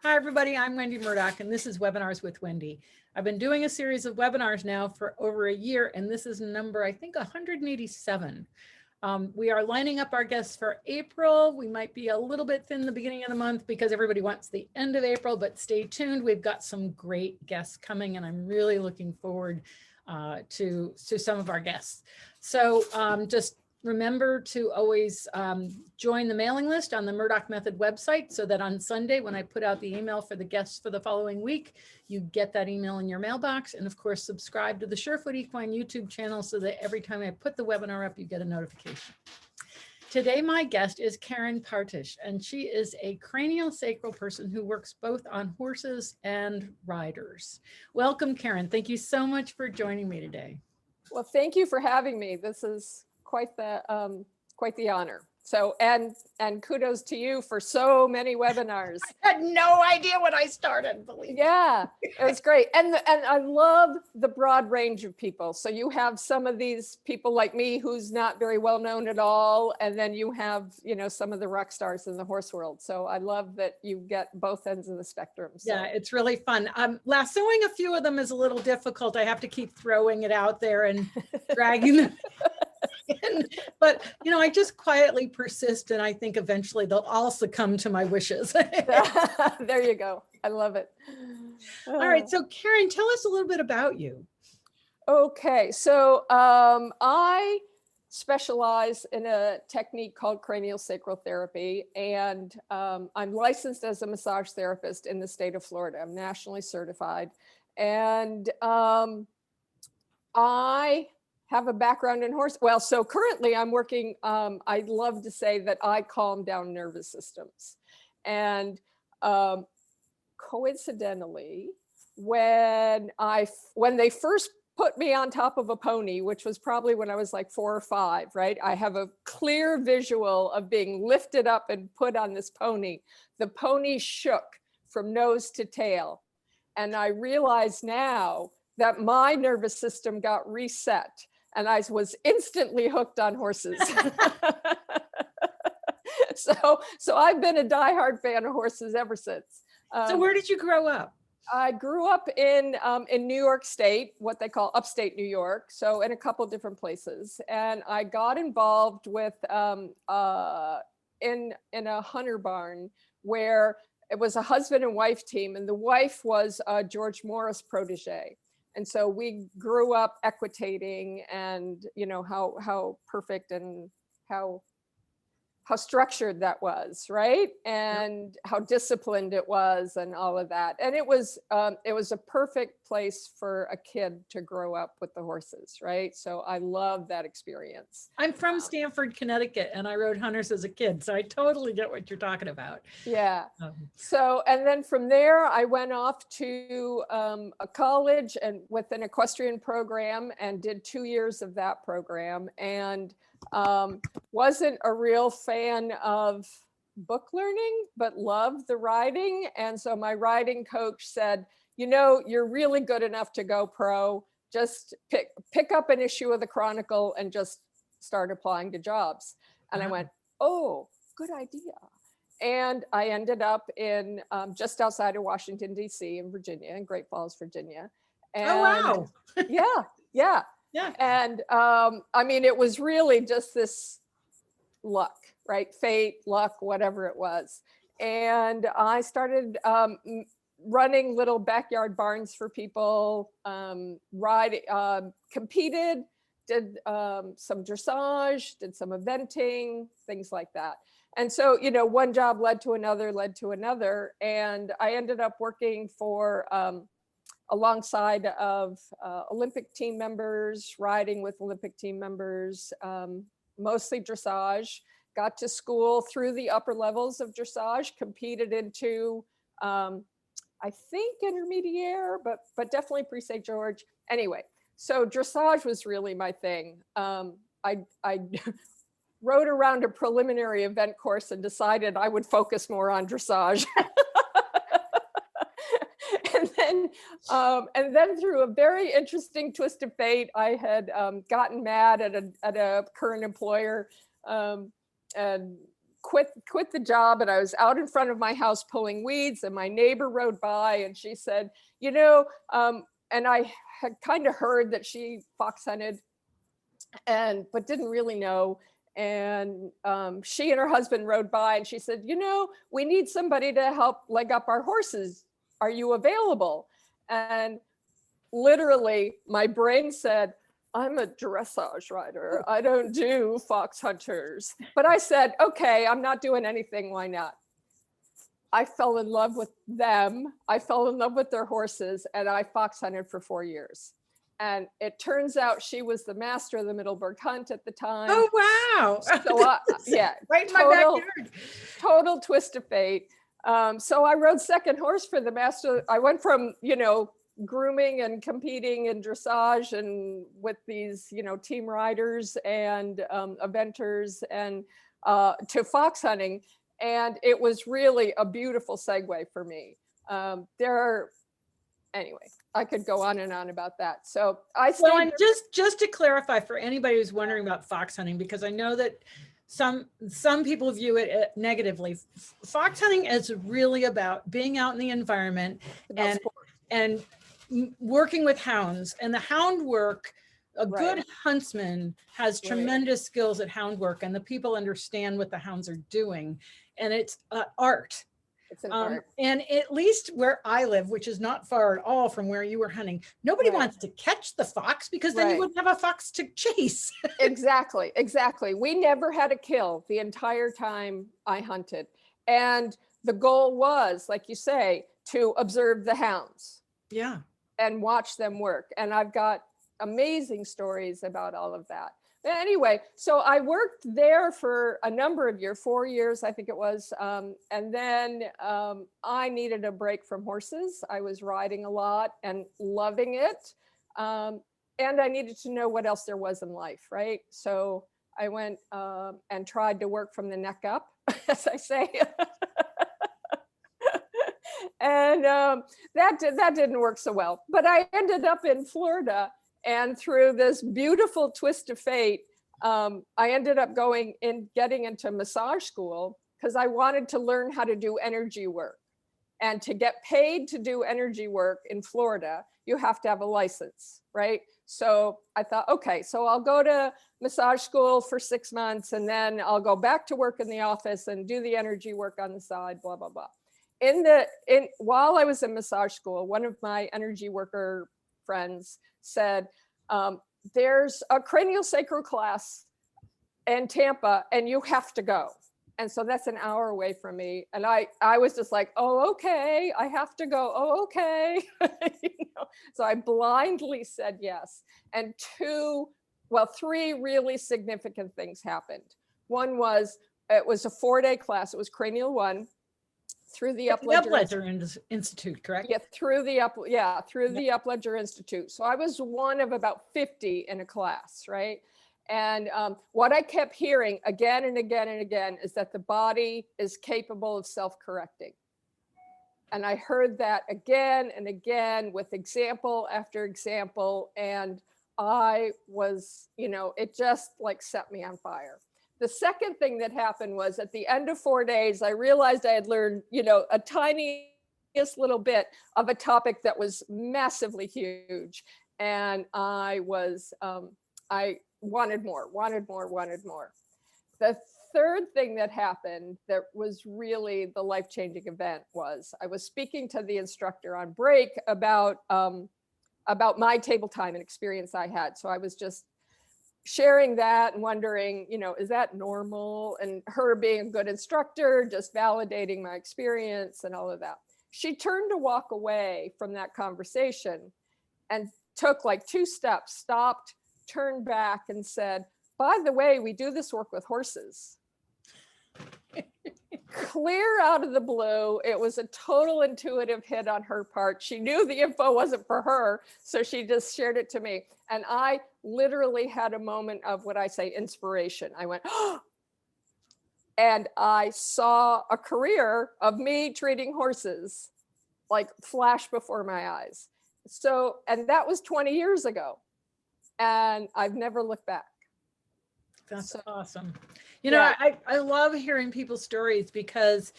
Hi, everybody. I'm Wendy Murdoch, and this is Webinars with Wendy. I've been doing a series of webinars now for over a year, and this is number, I think, 187. We are lining up our guests for April. We might be a little bit thin the beginning of the month because everybody wants the end of April, but stay tuned. We've got some great guests coming, and I'm really looking forward to some of our guests. So just remember to always join the mailing list on the Murdoch Method website so that on Sunday, when I put out the email for the guests for the following week, you get that email in your mailbox. And of course, subscribe to the SureFoot Equine YouTube channel so that every time I put the webinar up, you get a notification. Today, my guest is Karen Partisch, and she is a craniosacral person who works both on horses and riders. Welcome, Karen. Thank you so much for joining me today. Well, thank you for having me. This is quite the honor. So, and kudos to you for so many webinars. I had no idea when I started, believe me. Yeah, it was great. And I love the broad range of people. So you have some of these people like me who's not very well known at all. And then you have, you know, some of the rock stars in the horse world. So I love that you get both ends of the spectrum. So. Yeah, it's really fun. Lassoing a few of them is a little difficult. I have to keep throwing it out there and dragging them. But, you know, I just quietly persist, and I think eventually they'll all succumb to my wishes. There you go. I love it. All right. So Karen, tell us a little bit about you. Okay. So I specialize in a technique called craniosacral therapy, and I'm licensed as a massage therapist in the state of Florida. I'm nationally certified. And I have a background in horse. Well, so currently I'm working, I love to say that I calm down nervous systems. And coincidentally, when they first put me on top of a pony, which was probably when I was like 4 or 5, right? I have a clear visual of being lifted up and put on this pony. The pony shook from nose to tail. And I realize now that my nervous system got reset. And I was instantly hooked on horses. So I've been a diehard fan of horses ever since. So where did you grow up? I grew up in New York State, what they call upstate New York. So in a couple different places. And I got involved with in a hunter barn where it was a husband and wife team. And the wife was a George Morris protege. And so we grew up equitating, and you know how perfect and how structured that was, right? And how disciplined it was, and all of that. And it was a perfect place for a kid to grow up with the horses, right? So I love that experience. I'm from Stamford, Connecticut, and I rode hunters as a kid, so I totally get what you're talking about. Yeah. So, and then from there, I went off to a college and with an equestrian program, and did 2 years of that program, and wasn't a real fan of book learning, but loved the riding. And so my riding coach said, you know, you're really good enough to go pro. Just pick up an issue of the Chronicle and just start applying to jobs. And I went, oh, good idea. And I ended up in just outside of Washington, D.C. in Virginia, in Great Falls, Virginia. And oh, wow. Yeah. And I mean, it was really just this luck, right? Fate, luck, whatever it was. And I started running little backyard barns for people, competed, did some dressage, did some eventing, things like that. And so, you know, one job led to another. And I ended up working for alongside of Olympic team members, riding with Olympic team members, mostly dressage, got to school through the upper levels of dressage, competed into, I think intermediate, but definitely pre-St. George. Anyway, so dressage was really my thing. I rode around a preliminary event course and decided I would focus more on dressage. And then through a very interesting twist of fate, I had gotten mad at a current employer and quit the job, and I was out in front of my house pulling weeds, and my neighbor rode by, and she said, you know, and I had kind of heard that she fox hunted, but didn't really know. And she and her husband rode by, and she said, you know, we need somebody to help leg up our horses. Are you available? And literally my brain said, I'm a dressage rider. I don't do fox hunters. But I said, okay, I'm not doing anything. Why not? I fell in love with them. I fell in love with their horses, and I fox hunted for 4 years. And it turns out she was the master of the Middleburg Hunt at the time. Oh, wow. So yeah, right in my backyard. Total twist of fate. So I rode second horse for the master. I went from, you know, grooming and competing in dressage and with these, you know, team riders and eventers and to fox hunting. And it was really a beautiful segue for me. Anyway, I could go on and on about that. So well, and just to clarify for anybody who's wondering about fox hunting, because I know that some people view it negatively. Fox hunting is really about being out in the environment and working with hounds, and the hound work. A good huntsman has tremendous skills at hound work, and the people understand what the hounds are doing, and it's art. It's an art. And at least where I live, which is not far at all from where you were hunting, nobody wants to catch the fox, because then you wouldn't have a fox to chase. Exactly. We never had a kill the entire time I hunted. And the goal was, like you say, to observe the hounds. Yeah. And watch them work. And I've got amazing stories about all of that. But anyway, so I worked there for a number of years, 4 years, I think it was. And then I needed a break from horses. I was riding a lot and loving it. And I needed to know what else there was in life, right? So I went and tried to work from the neck up, as I say. And that didn't work so well. But I ended up in Florida, and through this beautiful twist of fate, I ended up getting into massage school, because I wanted to learn how to do energy work. And to get paid to do energy work in Florida, you have to have a license, right? So I thought, okay, so I'll go to massage school for 6 months, and then I'll go back to work in the office and do the energy work on the side, blah, blah, blah. While I was in massage school, one of my energy worker friends said, there's a craniosacral class in Tampa, and you have to go. And so that's an hour away from me. And I was just like, oh, okay, I have to go. Oh, okay. So I blindly said yes. And 3 really significant things happened. One was, it was a 4-day class. It was Cranial 1. Through the Upledger Institute, correct? Yeah, through the Upledger Institute. So I was one of about 50 in a class, right? And what I kept hearing again and again and again is that the body is capable of self-correcting. And I heard that again and again with example after example. And I was, it just like set me on fire. The second thing that happened was, at the end of 4 days, I realized I had learned, a tiniest little bit of a topic that was massively huge. And I wanted more. The third thing that happened that was really the life-changing event was, I was speaking to the instructor on break about my table time and experience I had. So I was just sharing that and wondering, is that normal? And her being a good instructor, just validating my experience and all of that. She turned to walk away from that conversation and took like 2 steps, stopped, turned back and said, by the way, we do this work with horses. Clear out of the blue. It was a total intuitive hit on her part. She knew the info wasn't for her, so she just shared it to me. And I literally had a moment of what I say inspiration. I went, oh, and I saw a career of me treating horses like flash before my eyes. So, and that was 20 years ago. And I've never looked back. That's So, awesome. You know, yeah. I love hearing people's stories because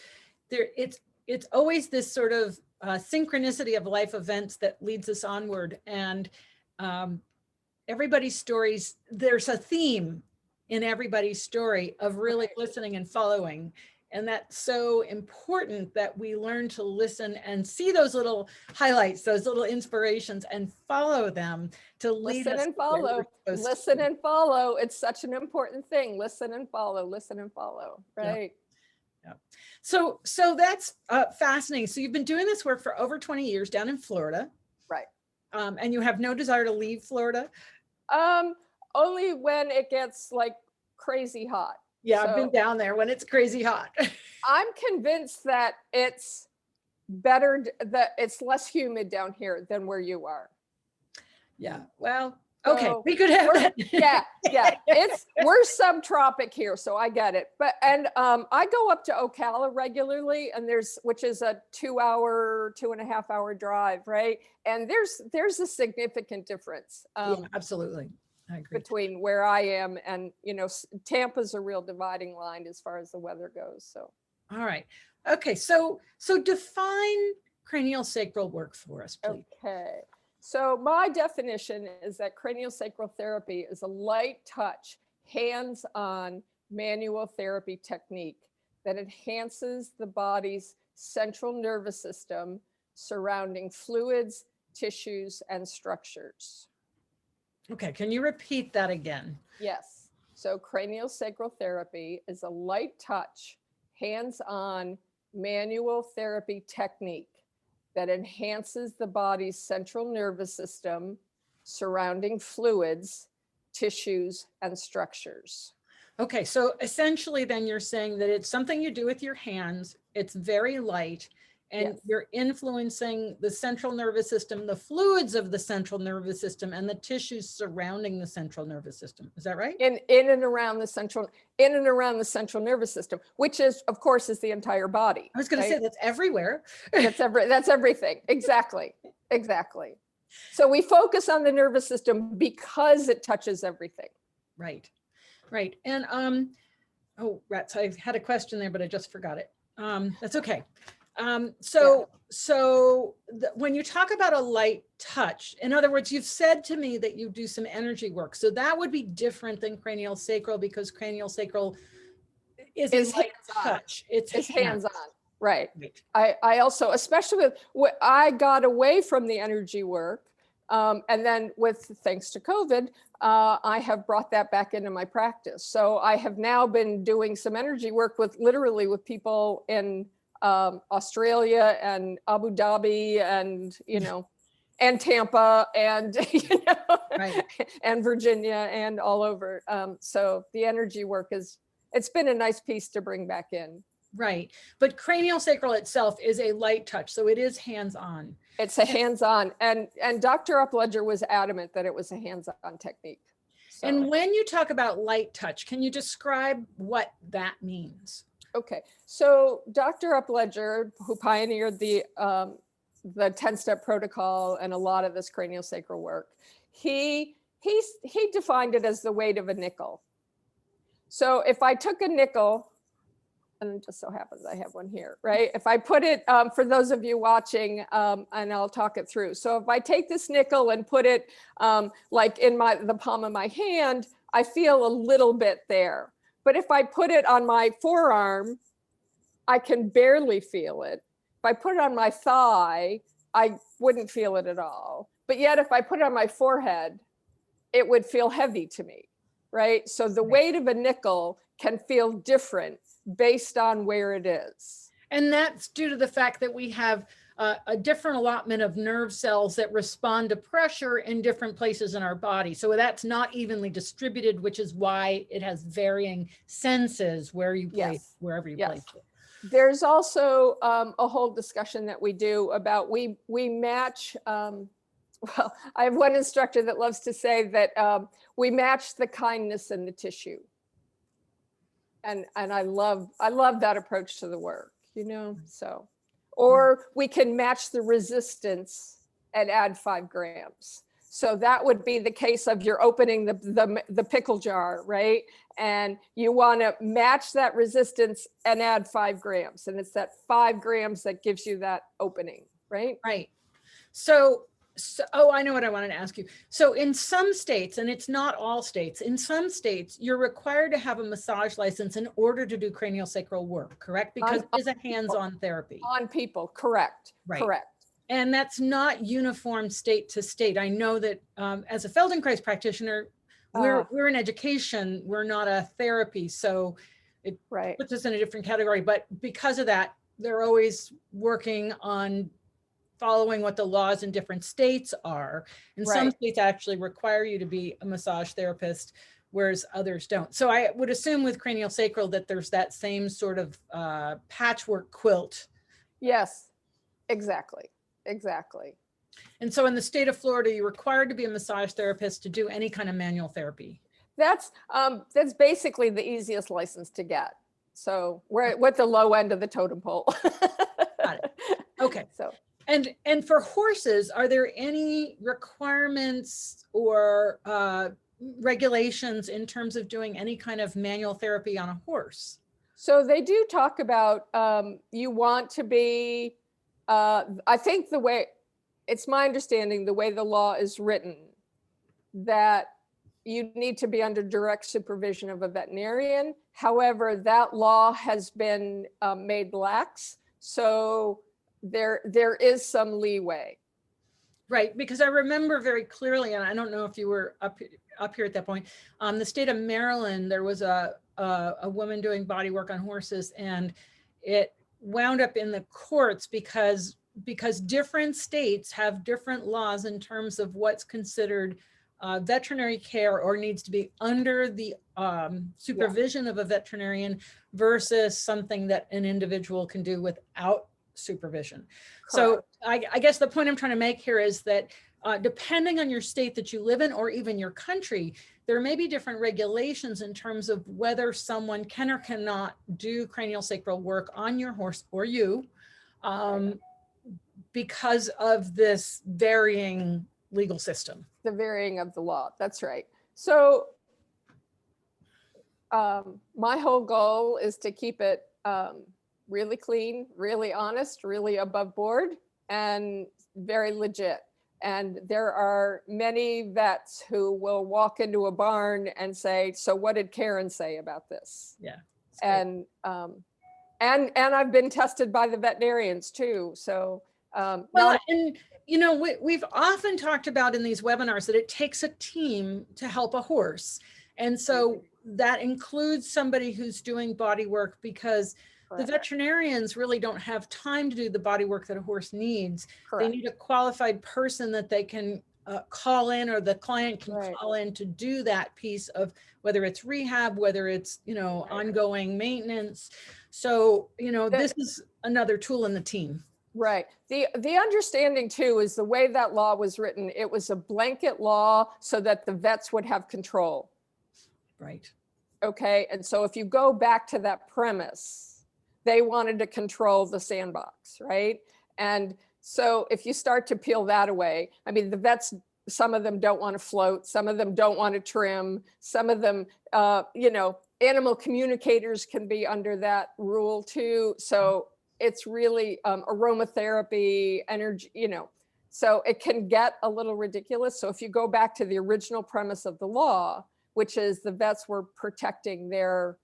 it's always this sort of synchronicity of life events that leads us onward. And um, everybody's stories, there's a theme in everybody's story of really Right. listening and following. And that's so important that we learn to listen and see those little highlights, those little inspirations, and follow them to lead Listen us and to where we're follow. supposed to Listen be. and follow. It's such an important thing. Listen and follow. Listen and follow. Yeah. Right. Yeah. So that's fascinating. So you've been doing this work for over 20 years down in Florida. Right. And you have no desire to leave Florida. Only when it gets like crazy hot. Yeah, I've So been down there when it's crazy hot. I'm convinced that it's better, that it's less humid down here than where you are. Yeah. Well, okay, So we could have that. yeah, we're subtropic here, so I get it. But I go up to Ocala regularly, and which is a 2.5 hour drive, right? And there's a significant difference. Yeah, absolutely. I agree. Between where I am and, Tampa's a real dividing line as far as the weather goes. So, all right. Okay. So define craniosacral work for us, please. okay. So my definition is that craniosacral therapy is a light touch, hands-on manual therapy technique that enhances the body's central nervous system surrounding fluids, tissues, and structures. Okay. Can you repeat that again? Yes. So craniosacral therapy is a light touch, hands-on manual therapy technique that enhances the body's central nervous system surrounding fluids, tissues, and structures. Okay. So essentially then you're saying that it's something you do with your hands. It's very light, and Yes. you're influencing the central nervous system, the fluids of the central nervous system, and the tissues surrounding the central nervous system. Is that right? In and around the central nervous system, which is, of course, is the entire body. I was going to say that's everywhere. That's everything. Exactly. So we focus on the nervous system because it touches everything. Right. And oh, rats, I had a question there, but I just forgot it. That's okay. When you talk about a light touch, in other words, you've said to me that you do some energy work. So that would be different than craniosacral, because craniosacral is a light touch. It's hands-on. Right. Right. I also, especially with what I got away from the energy work. And then thanks to COVID, I have brought that back into my practice. So I have now been doing some energy work with people in Australia and Abu Dhabi and, and Tampa and, Right. and Virginia and all over. So the energy work it's been a nice piece to bring back in. Right. But craniosacral itself is a light touch. So it is hands-on. It's a hands-on, and Dr. Upledger was adamant that it was a hands-on technique. So. And when you talk about light touch, can you describe what that means? Okay, so Dr. Upledger, who pioneered the 10-step protocol and a lot of this craniosacral work, he defined it as the weight of a nickel. So if I took a nickel, and it just so happens I have one here, right? If I put it, for those of you watching, and I'll talk it through. So if I take this nickel and put it like in the palm of my hand, I feel a little bit there. But if I put it on my forearm, I can barely feel it. If I put it on my thigh, I wouldn't feel it at all. But yet if I put it on my forehead, it would feel heavy to me, right? So the weight of a nickel can feel different based on where it is. And that's due to the fact that we have a different allotment of nerve cells that respond to pressure in different places in our body. So that's not evenly distributed, which is why it has varying senses where you place, wherever you place it. There's also a whole discussion that we do about we match, well, I have one instructor that loves to say that we match the kindness in the tissue. And I love that approach to the work, so. Or we can match the resistance and add 5 grams. So that would be the case of you're opening the pickle jar, right? And you want to match that resistance and add 5 grams. And it's that 5 grams that gives you that opening, right? Right. So, oh, I know what I wanted to ask you. So in some states, and it's not all states, in some states, you're required to have a massage license in order to do craniosacral work, correct? Because it is a hands-on therapy. On people, correct, Right. correct. And that's not uniform state to state. I know that as a Feldenkrais practitioner, we're in education, we're not a therapy. So it puts us in a different category. But because of that, they're always working on following what the laws in different states are. And some states actually require you to be a massage therapist, whereas others don't. So I would assume with craniosacral that there's that same sort of patchwork quilt. Yes, exactly. Exactly. And so in the state of Florida, you're required to be a massage therapist to do any kind of manual therapy. That's basically the easiest license to get. So we're at the low end of the totem pole. Got it. Okay. So and for horses, are there any requirements or regulations in terms of doing any kind of manual therapy on a horse? So they do talk about you want to be. I think it's my understanding, the way the law is written, that you need to be under direct supervision of a veterinarian. However, that law has been made lax. So there is some leeway. Right, because I remember very clearly, and I don't know if you were up here at that point, the state of Maryland, there was a woman doing body work on horses, and it wound up in the courts because different states have different laws in terms of what's considered veterinary care or needs to be under the supervision of a veterinarian versus something that an individual can do without supervision. Correct. So I guess the point I'm trying to make here is that depending on your state that you live in or even your country, there may be different regulations in terms of whether someone can or cannot do craniosacral work on your horse or you because of this varying legal system. The varying of the law, that's right. So my whole goal is to keep it really clean, really honest, really above board, and very legit. And there are many vets who will walk into a barn and say, so what did Karen say about this? Yeah. And I've been tested by the veterinarians too. So well, and you know, we've often talked about in these webinars that it takes a team to help a horse. And so that includes somebody who's doing body work, because the veterinarians really don't have time to do the body work that a horse needs. Correct. They need a qualified person that they can call in, or the client can call in to do that piece of, whether it's rehab, whether it's, you know, ongoing maintenance. So, you know, this is another tool in the team. Right. The understanding too is the way that law was written, it was a blanket law so that the vets would have control. Right. Okay. And so if you go back to that premise, they wanted to control the sandbox, right? And so if you start to peel that away, I mean, the vets, some of them don't want to float, some of them don't want to trim, some of them, you know, animal communicators can be under that rule too. So it's really aromatherapy, energy, you know, so it can get a little ridiculous. So if you go back to the original premise of the law, which is the vets were protecting their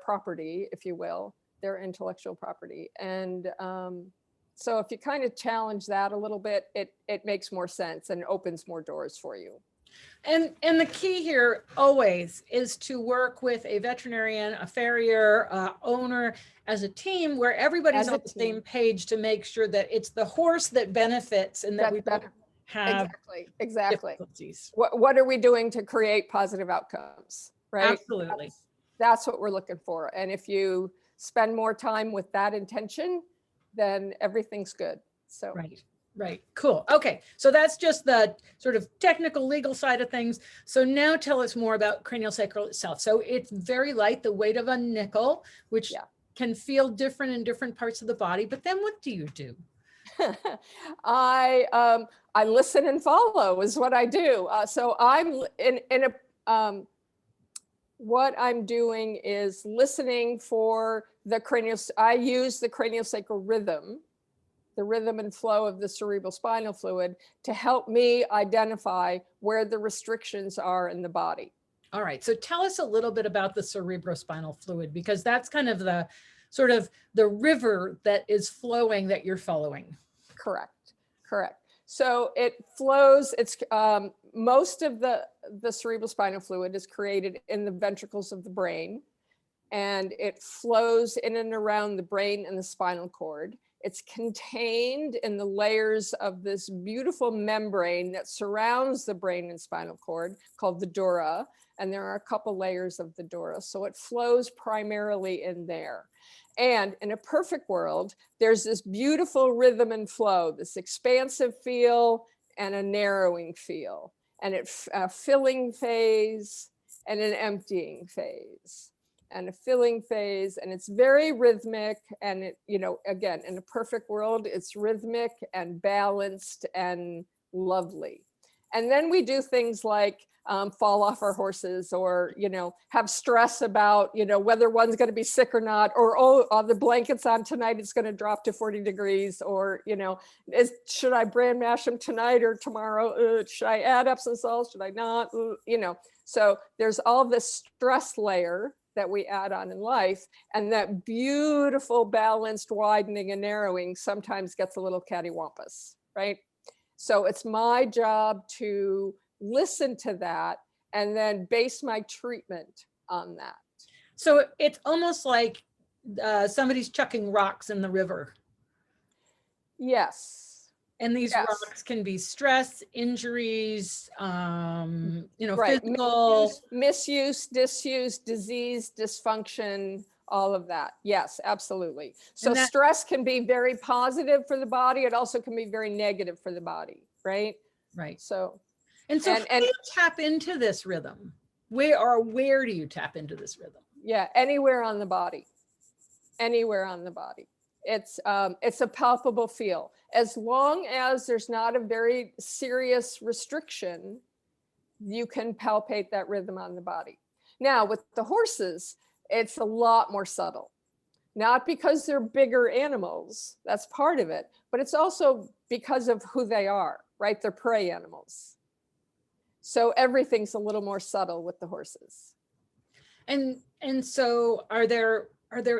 property, if you will, their intellectual property. And so if you kind of challenge that a little bit, it makes more sense and opens more doors for you. And the key here always is to work with a veterinarian, a farrier, owner, as a team where everybody's on the same page to make sure that it's the horse that benefits and that we don't have exactly. difficulties. What are we doing to create positive outcomes, right? Absolutely. That's what we're looking for. And if you spend more time with that intention, then everything's good. So Right. Cool. Okay. So that's just the sort of technical legal side of things. So now tell us more about craniosacral itself. So it's very light, the weight of a nickel, which can feel different in different parts of the body. But then what do you do? I listen and follow is what I do. So I'm in a what I'm doing is listening for I use the craniosacral rhythm, the rhythm and flow of the cerebral spinal fluid to help me identify where the restrictions are in the body. All right. So tell us a little bit about the cerebrospinal fluid, because that's kind of the sort of the river that is flowing that you're following. Correct. So it flows, it's most of the cerebrospinal fluid is created in the ventricles of the brain, and it flows in and around the brain and the spinal cord. It's contained in the layers of this beautiful membrane that surrounds the brain and spinal cord called the dura. And there are a couple layers of the dura. So it flows primarily in there. And in a perfect world, there's this beautiful rhythm and flow, this expansive feel and a narrowing feel, and a filling phase and an emptying phase. And a filling phase, and it's very rhythmic. And it, again, in a perfect world, it's rhythmic and balanced and lovely. And then we do things like fall off our horses, or have stress about whether one's going to be sick or not, or the blanket's on tonight, it's going to drop to 40 degrees, or should I bran mash them tonight or tomorrow? Should I add Epsom salts? Should I not? So there's all this stress layer that we add on in life, and that beautiful balanced widening and narrowing sometimes gets a little cattywampus, right? So it's my job to listen to that and then base my treatment on that. So it's almost like somebody's chucking rocks in the river. Yes. And these rocks can be stress, injuries, right. Physical. Misuse, disuse, disease, dysfunction, all of that. Yes, absolutely. So stress can be very positive for the body. It also can be very negative for the body, right? Right. So how do you tap into this rhythm? Where do you tap into this rhythm? Yeah, anywhere on the body. Anywhere on the body. It's a palpable feel. As long as there's not a very serious restriction, you can palpate that rhythm on the body. Now, with the horses, it's a lot more subtle. Not because they're bigger animals, that's part of it, but it's also because of who they are, right? They're prey animals. So everything's a little more subtle with the horses. And so are there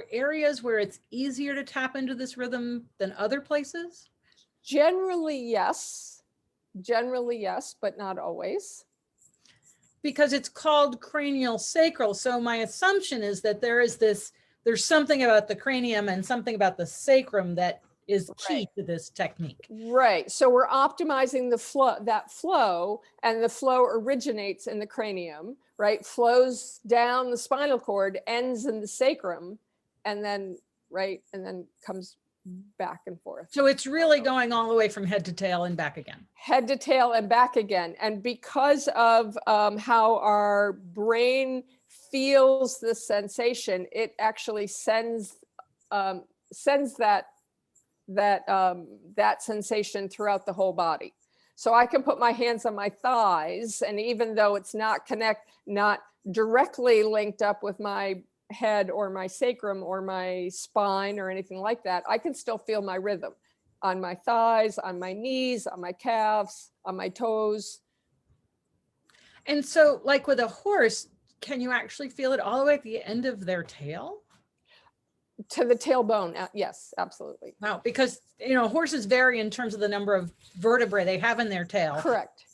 areas where it's easier to tap into this rhythm than other places? Generally, yes, but not always. Because it's called craniosacral. So my assumption is that there's something about the cranium and something about the sacrum that is key to this technique. Right. So we're optimizing that flow, and the flow originates in the cranium, right? Flows down the spinal cord, ends in the sacrum, and then comes back and forth. So it's really going all the way from head to tail and back again. Head to tail and back again. And because of how our brain feels the sensation, it actually sends that sensation throughout the whole body. So I can put my hands on my thighs, and even though it's not directly linked up with my head or my sacrum or my spine or anything like that, I can still feel my rhythm on my thighs, on my knees, on my calves, on my toes. And so, like with a horse, can you actually feel it all the way at the end of their tail? To the tailbone, yes, absolutely. Wow, because horses vary in terms of the number of vertebrae they have in their tail. Correct.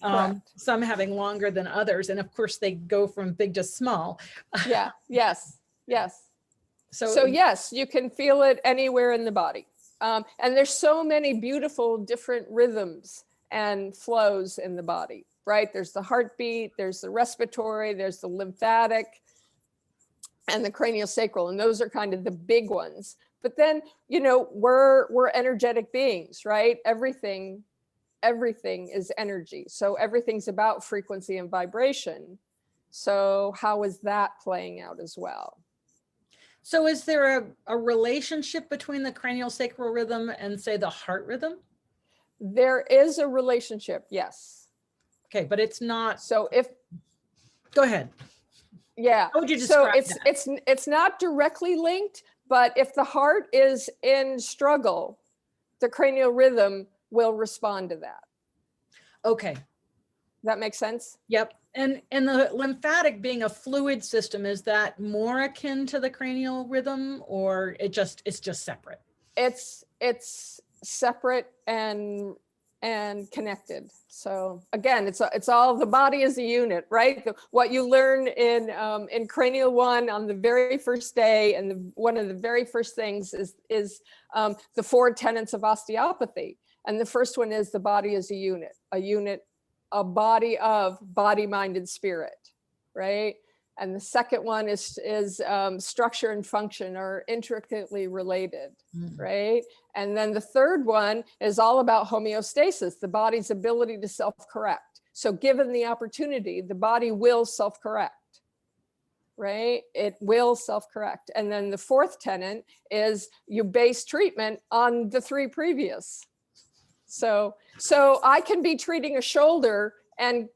Some having longer than others, and of course they go from big to small. Yeah. Yes. So yes, you can feel it anywhere in the body, and there's so many beautiful different rhythms and flows in the body. Right? There's the heartbeat, there's the respiratory, there's the lymphatic, and the craniosacral, and those are kind of the big ones. But then, we're energetic beings, right? Everything is energy. So everything's about frequency and vibration. So how is that playing out as well? So is there a relationship between the craniosacral rhythm and say the heart rhythm? There is a relationship, yes. Okay, but it's not. So if, Go ahead. yeah. How would you So describe that? it's not directly linked, but if the heart is in struggle, the cranial rhythm will respond to that. Okay. That makes sense? Yep. And the lymphatic being a fluid system, is that more akin to the cranial rhythm, or it's just separate? It's separate and connected. So again, it's all, the body is a unit, right? What you learn in Cranial 1 on the very first day, and one of the very first things is the 4 tenets of osteopathy. And the first one is the body is a unit, a body of body, mind, and spirit, right? And the second one is structure and function are intricately related, right? And then the third one is all about homeostasis, the body's ability to self-correct. So given the opportunity, the body will self-correct, right? It will self-correct. And then the fourth tenet is you base treatment on the 3 previous. So I can be treating a shoulder and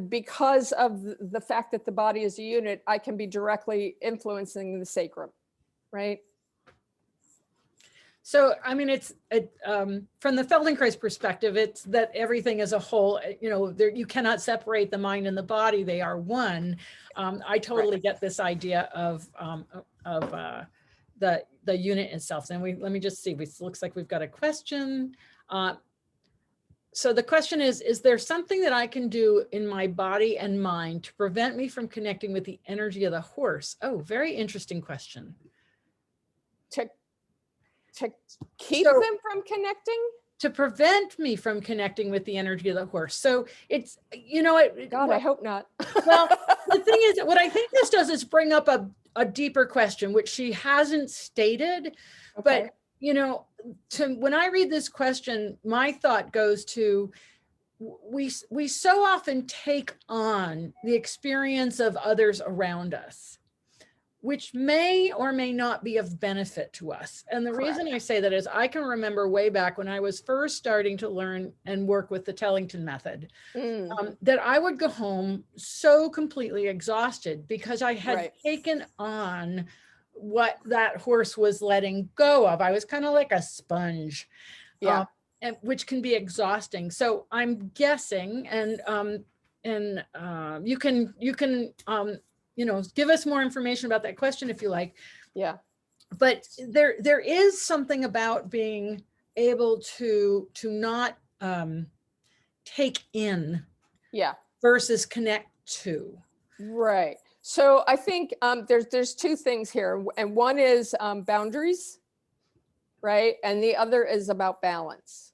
because of the fact that the body is a unit, I can be directly influencing the sacrum, right? So, I mean, it's from the Feldenkrais perspective, it's that everything is a whole, you cannot separate the mind and the body. They are one. I totally get this idea of the unit itself. And let me just see, it looks like we've got a question. So the question is there something that I can do in my body and mind to prevent me from connecting with the energy of the horse? Oh, very interesting question. To keep them from connecting? To prevent me from connecting with the energy of the horse. So it's, God, I hope not. Well, the thing is, what I think this does is bring up a deeper question, which she hasn't stated, Okay. but when I read this question, my thought goes to, we so often take on the experience of others around us, which may or may not be of benefit to us. And the reason I say that is I can remember way back when I was first starting to learn and work with the Tellington method, that I would go home so completely exhausted because I had taken on what that horse was letting go of. I was kind of like a sponge, and which can be exhausting. So I'm guessing, and you can give us more information about that question if you like. Yeah. But there is something about being able to not take in, versus connect to. Right. So I think there's 2 things here, and one is boundaries, right? And the other is about balance.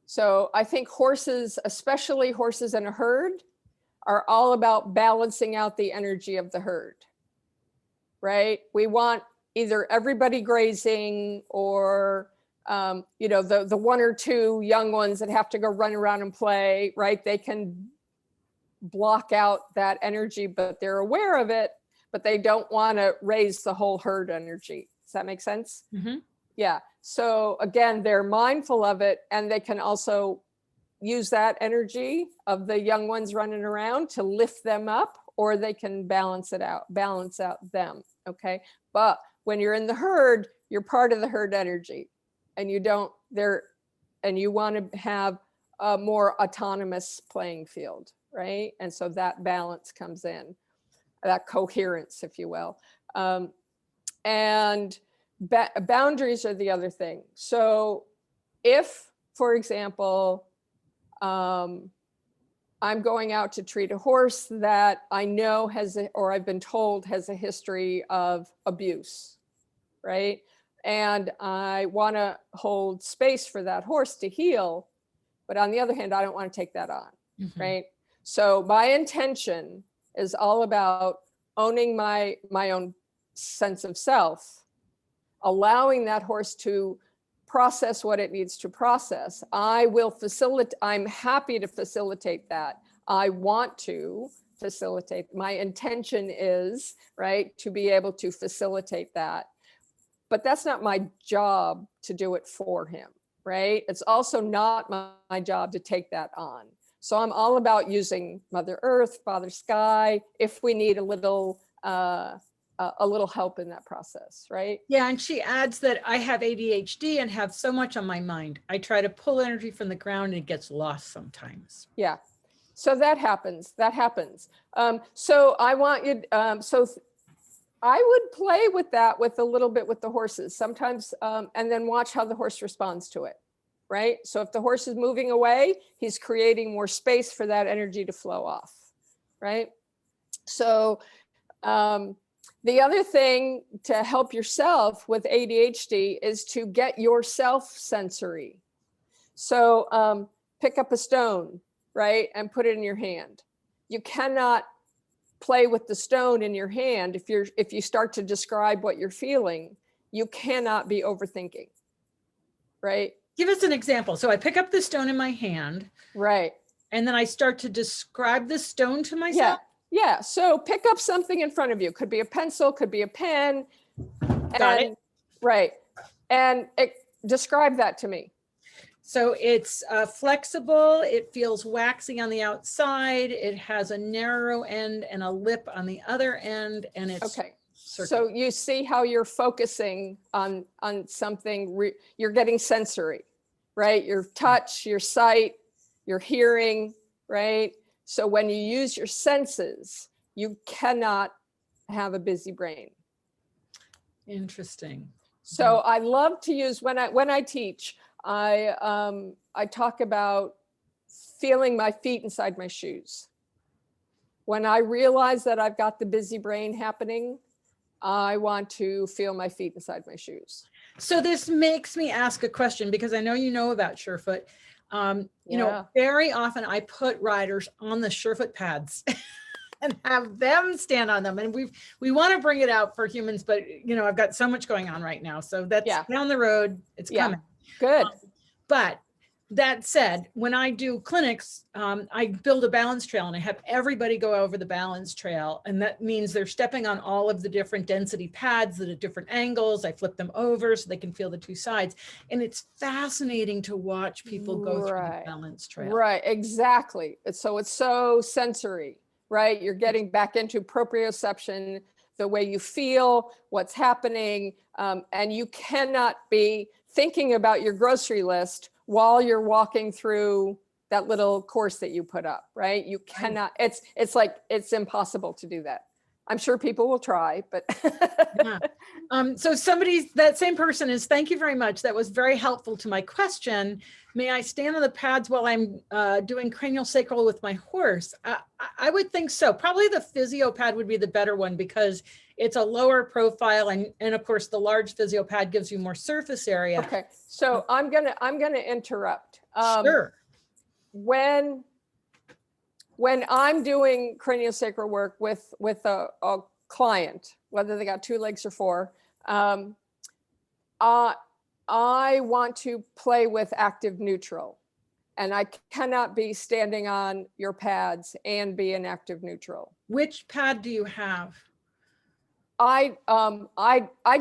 So I think horses, especially horses in a herd, are all about balancing out the energy of the herd, right? We want either everybody grazing or the 1 or 2 young ones that have to go run around and play, right? They can block out that energy, but they're aware of it, but they don't want to raise the whole herd energy. Does that make sense? Mm-hmm. Yeah. So again, they're mindful of it, and they can also use that energy of the young ones running around to lift them up, or they can balance out them. Okay. But when you're in the herd, you're part of the herd energy, and you want to have a more autonomous playing field, right? And so that balance comes in, that coherence, if you will. And boundaries are the other thing. So if, for example, I'm going out to treat a horse that I know or I've been told has a history of abuse, right? And I want to hold space for that horse to heal. But on the other hand, I don't want to take that on, right? So my intention is all about owning my own sense of self, allowing that horse to process what it needs to process. I'm happy to facilitate that. I want to, facilitate. My intention is, right, to be able to facilitate that. But that's not my job to do it for him, right? It's also not my job to take that on. So I'm all about using Mother Earth, Father Sky, if we need a little help in that process, right? Yeah, and she adds that I have ADHD and have so much on my mind. I try to pull energy from the ground and it gets lost sometimes. Yeah, so that happens. So I want you, I would play with that with a little bit with the horses sometimes, and then watch how the horse responds to it, right? So if the horse is moving away, he's creating more space for that energy to flow off, right? So the other thing to help yourself with ADHD is to get yourself sensory. So pick up a stone, right, and put it in your hand. You cannot play with the stone in your hand. If you start to describe what you're feeling, you cannot be overthinking, right? Give us an example. So I pick up the stone in my hand. Right. And then I start to describe the stone to myself. Yeah. So pick up something in front of you. Could be a pencil, could be a pen. Got it. Right. And describe that to me. So it's flexible. It feels waxy on the outside. It has a narrow end and a lip on the other end. And it's okay. circular. So you see how you're focusing on something, you're getting sensory, right? Your touch, your sight, your hearing, right? So when you use your senses, you cannot have a busy brain. Interesting. So I love to use, when I teach, I talk about feeling my feet inside my shoes. When I realize that I've got the busy brain happening, I want to feel my feet inside my shoes. So this makes me ask a question, because I know you know about SureFoot. You know, very often I put riders on the SureFoot pads and have them stand on them. And we want to bring it out for humans, but you know, I've got so much going on right now. So that's down the road. It's coming. Good. But that said, when I do clinics, I build a balance trail and I have everybody go over the balance trail. And that means they're stepping on all of the different density pads that are different angles. I flip them over so they can feel the two sides. And it's fascinating to watch people go through the balance trail. Right, exactly. So it's so sensory, right? You're getting back into proprioception, the way you feel, what's happening. And you cannot be thinking about your grocery list while you're walking through that little course that you put up, right? You cannot, it's like, it's impossible to do that. I'm sure people will try, but. So that same person is, thank you very much. That was very helpful to my question. May I stand on the pads while I'm doing craniosacral with my horse? I would think so. Probably the physio pad would be the better one, because it's a lower profile, and of course the large physio pad gives you more surface area. Okay, so I'm gonna interrupt. Sure. When I'm doing craniosacral work with a client, whether they got 2 legs or 4, I want to play with active neutral, and I cannot be standing on your pads and be in active neutral. Which pad do you have? I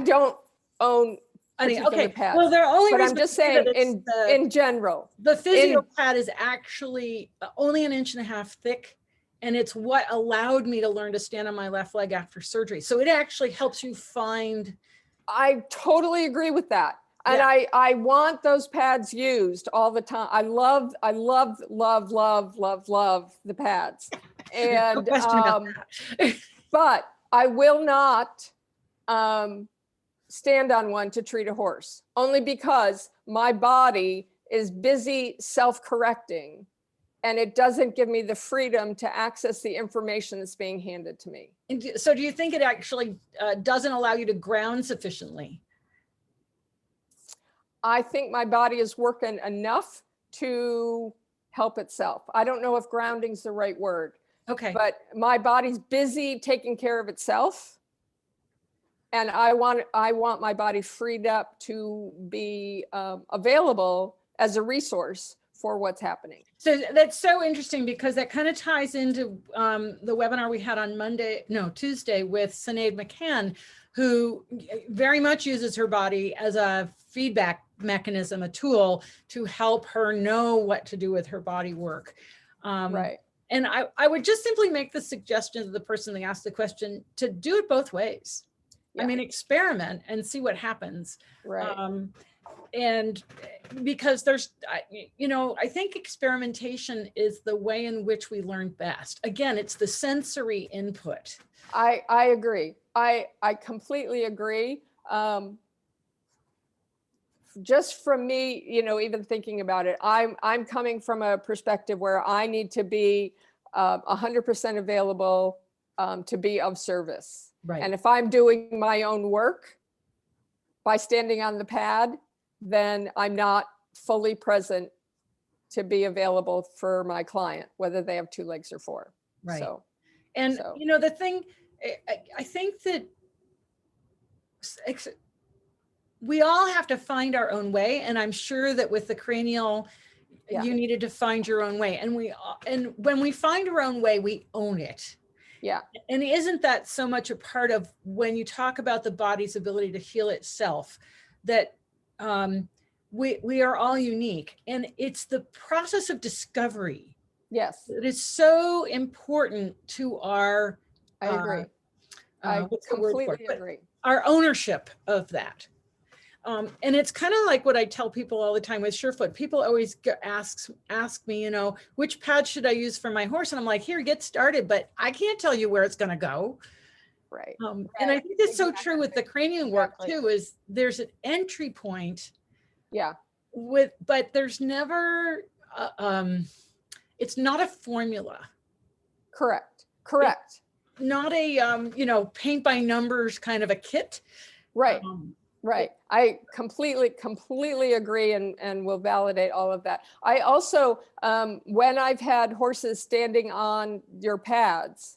don't own particular pads. Well, there are only, but I'm just saying in general. The physio pad is actually only 1.5 inches thick, and it's what allowed me to learn to stand on my left leg after surgery. So it actually helps you find. I totally agree with that. And I want those pads used all the time. I love the pads. And, no question about that. But I will not stand on one to treat a horse, only because my body is busy self-correcting, and it doesn't give me the freedom to access the information that's being handed to me. And so do you think it actually doesn't allow you to ground sufficiently? I think my body is working enough to help itself. I don't know if grounding's the right word. Okay. But my body's busy taking care of itself. And I want my body freed up to be available as a resource for what's happening. So that's so interesting, because that kind of ties into the webinar we had on Tuesday with Sinead McCann, who very much uses her body as a feedback mechanism, a tool to help her know what to do with her body work. Right. And I would just simply make the suggestion to the person that asked the question to do it both ways. Yeah. I mean, experiment and see what happens. Right. And because there's, I think experimentation is the way in which we learn best. Again, it's the sensory input. I agree. I completely agree. Just from me, even thinking about it, I'm coming from a perspective where I need to be 100% available to be of service. Right. And if I'm doing my own work by standing on the pad, then I'm not fully present to be available for my client, whether they have 2 legs or 4. Right. So, the thing, I think that we all have to find our own way. And I'm sure that with the cranial, you needed to find your own way. And when we find our own way, we own it. Yeah. And isn't that so much a part of when you talk about the body's ability to heal itself, that we are all unique, and it's the process of discovery. Yes. It is so important to our, I agree. I completely agree. Our ownership of that. And it's kind of like what I tell people all the time with SureFoot. People always ask me, which pad should I use for my horse? And I'm like, here, get started, but I can't tell you where it's going to go. Right. And I think that's so true with the cranial work too, is there's an entry point. Yeah. But there's never, it's not a formula. Correct. It's not a, paint by numbers kind of a kit. Right. Right. I completely agree, and will validate all of that. I also, when I've had horses standing on your pads,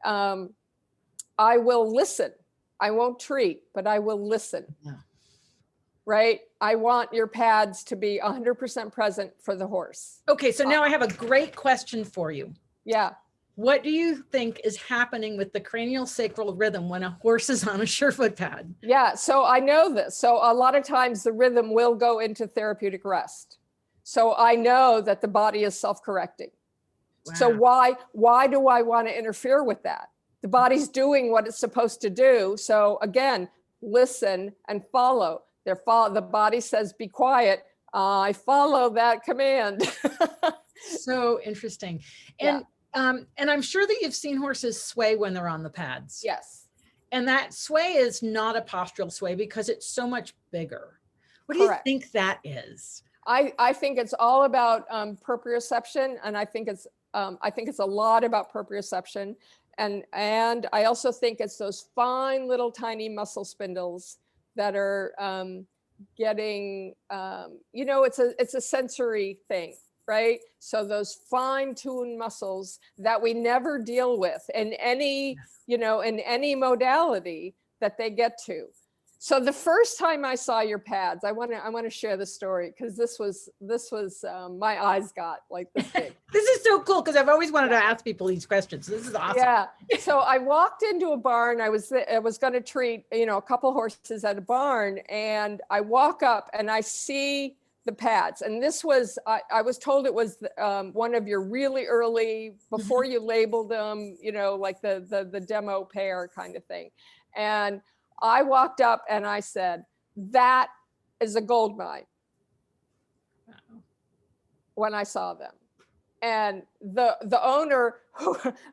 I will listen. I won't treat, but I will listen. Yeah. Right. I want your pads to be 100% present for the horse. Okay. So now I have a great question for you. Yeah. What do you think is happening with the craniosacral rhythm when a horse is on a SureFoot pad? Yeah, so I know this. So a lot of times the rhythm will go into therapeutic rest. So I know that the body is self-correcting. Wow. So why do I want to interfere with that? The body's doing what it's supposed to do. So again, listen and follow. The body says, be quiet. I follow that command. So interesting. And I'm sure that you've seen horses sway when they're on the pads. Yes. And that sway is not a postural sway because it's so much bigger. What do you think that is? I think it's all about proprioception, and I think it's a lot about proprioception, and I also think it's those fine little tiny muscle spindles that are getting it's a sensory thing. Right. So those fine-tuned muscles that we never deal with in any, in any modality that they get to. So the first time I saw your pads, I want to share the story, because this was my eyes got like this big. This is so cool, because I've always wanted to ask people these questions. This is awesome. Yeah. So I walked into a barn. I was going to treat, a couple horses at a barn, and I walk up and I see the pads. And this was, I was told it was one of your really early, before you labeled them, like the demo pair kind of thing. And I walked up and I said, that is a gold mine. When I saw them. And the owner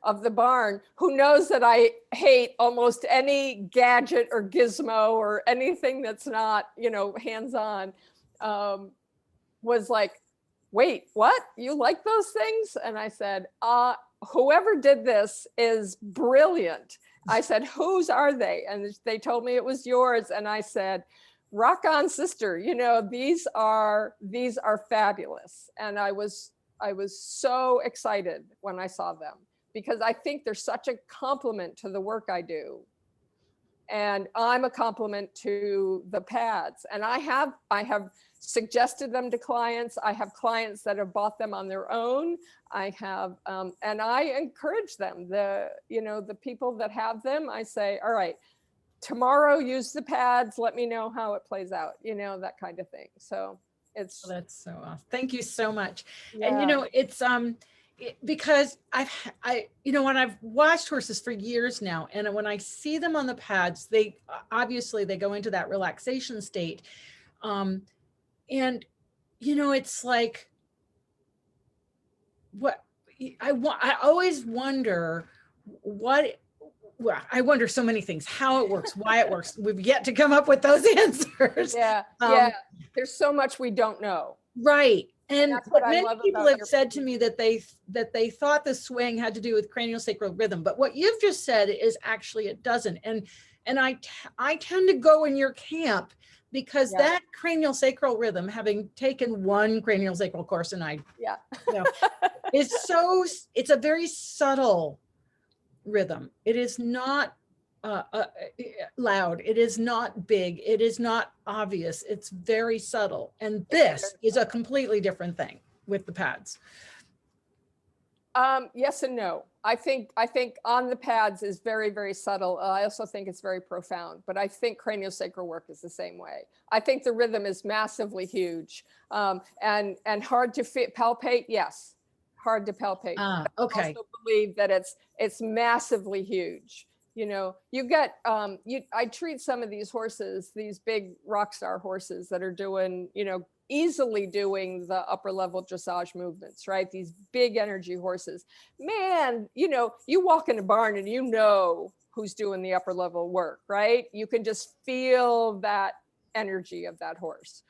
of the barn, who knows that I hate almost any gadget or gizmo or anything that's not, hands-on, was like, wait, what? You like those things? And I said, whoever did this is brilliant. I said, whose are they? And they told me it was yours. And I said, rock on, sister. These are fabulous. And I was so excited when I saw them, because I think they're such a compliment to the work I do. And I'm a complement to the pads. And I have suggested them to clients. I have clients that have bought them on their own. I have, and I encourage them. The people that have them, I say, all right, tomorrow use the pads. Let me know how it plays out. That kind of thing. So it's. Oh, that's so awesome. Thank you so much. Yeah. And it's because when I've watched horses for years now, and when I see them on the pads, they obviously go into that relaxation state. And it's like what I always wonder I wonder so many things, how it works, why it works. We've yet to come up with those answers. Yeah. There's so much we don't know. Right. And what many people have said to me that they thought the swing had to do with craniosacral rhythm, but what you've just said is actually it doesn't. And I tend to go in your camp because that craniosacral rhythm, having taken one craniosacral course, and it's a very subtle rhythm. It is not loud. It is not big. It is not obvious. It's very subtle. And this is a completely different thing with the pads. Yes and no. I think on the pads is very, very subtle. I also think it's very profound, but I think craniosacral work is the same way. I think the rhythm is massively huge, and hard to palpate. Yes, hard to palpate. Okay. I also believe that it's massively huge. You get, I treat some of these horses, these big rock star horses that are doing, easily doing the upper level dressage movements, right? These big energy horses, man, you walk in a barn and who's doing the upper level work, right? You can just feel that energy of that horse.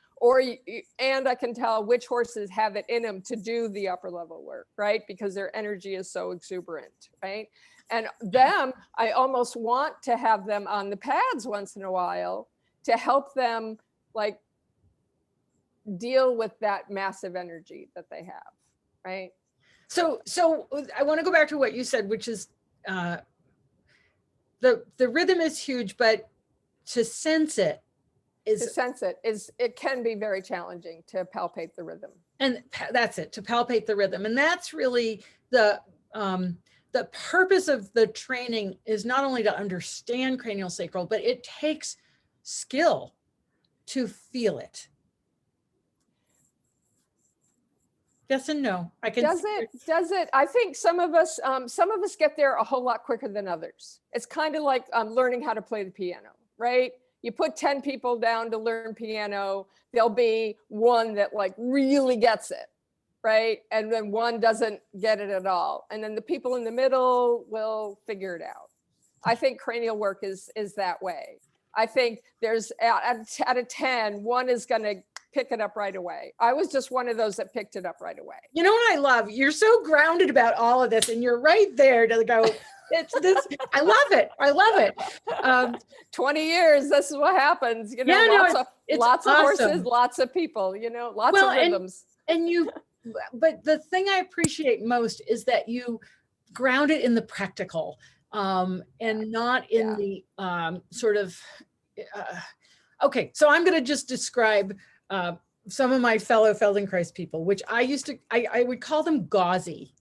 And I can tell which horses have it in them to do the upper level work, right? Because their energy is so exuberant, right? And them, I almost want to have them on the pads once in a while to help them like deal with that massive energy that they have, right? So I want to go back to what you said, which is the rhythm is huge, but to sense it can be very challenging to palpate the rhythm. And that's it, to palpate the rhythm. And that's really the purpose of the training is not only to understand craniosacral, but it takes skill to feel it. Yes and no. Does it? I think some of us get there a whole lot quicker than others. It's kind of like learning how to play the piano, right? You put 10 people down to learn piano, there'll be one that like really gets it, right? And then one doesn't get it at all. And then the people in the middle will figure it out. I think cranial work is that way. I think there's out of 10, one is going to pick it up right away. I was just one of those that picked it up right away. You know what I love? You're so grounded about all of this and you're right there to go, it's this, I love it. 20 years, this is what happens. Lots of horses, lots of people, lots of rhythms. But the thing I appreciate most is that you ground it in the practical and not in the sort of, okay, so I'm going to just describe some of my fellow Feldenkrais people, which I would call them gauzy.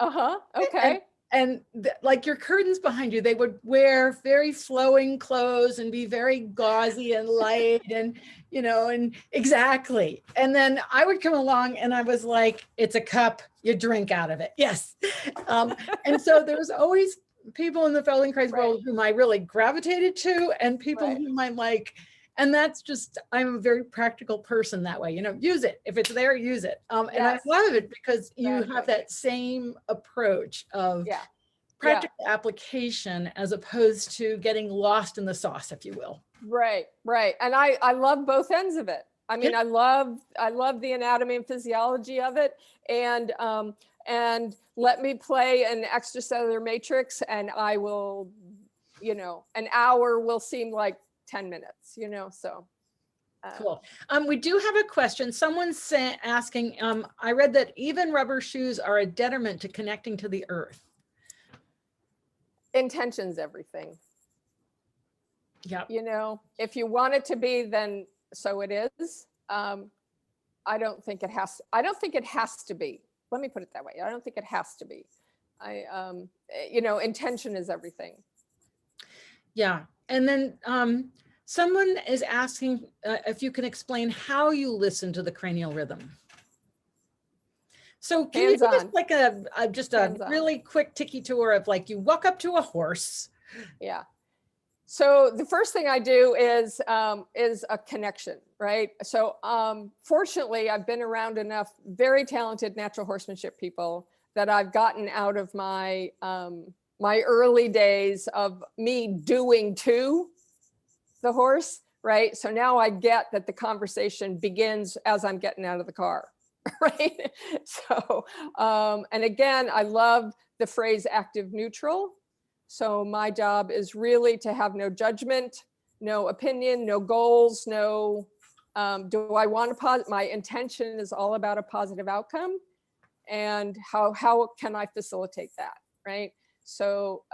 Okay. And like your curtains behind you, they would wear very flowing clothes and be very gauzy and light and, and exactly. And then I would come along and I was like, it's a cup, you drink out of it. Yes. And so there was always people in the Feldenkrais world whom I really gravitated to and people whom I'm like, and that's just, I'm a very practical person that way, use it. If it's there, use it. And I love it because you have that same approach of practical application as opposed to getting lost in the sauce, if you will. Right. And I love both ends of it. I mean, I love the anatomy and physiology of it. And let me play an extracellular matrix and I will, an hour will seem like 10 minutes, so. Cool. We do have a question. Someone's asking, I read that even rubber shoes are a detriment to connecting to the earth. Intention's everything. Yeah. You know, if you want it to be, then so it is. I don't think it has. I don't think it has to be. Let me put it that way. I don't think it has to be. You know, intention is everything. Yeah. And then someone is asking if you can explain how you listen to the cranial rhythm. So can you give us like just a really quick tiki tour of like you walk up to a horse? Yeah. So the first thing I do is a connection, right? So fortunately, I've been around enough very talented natural horsemanship people that I've gotten out of my my early days of me doing to the horse, right? So now I get that the conversation begins as I'm getting out of the car, right? So, and again, I love the phrase active neutral. So my job is really to have no judgment, no opinion, no goals, no, do I want to, my intention is all about a positive outcome and how can I facilitate that, right? So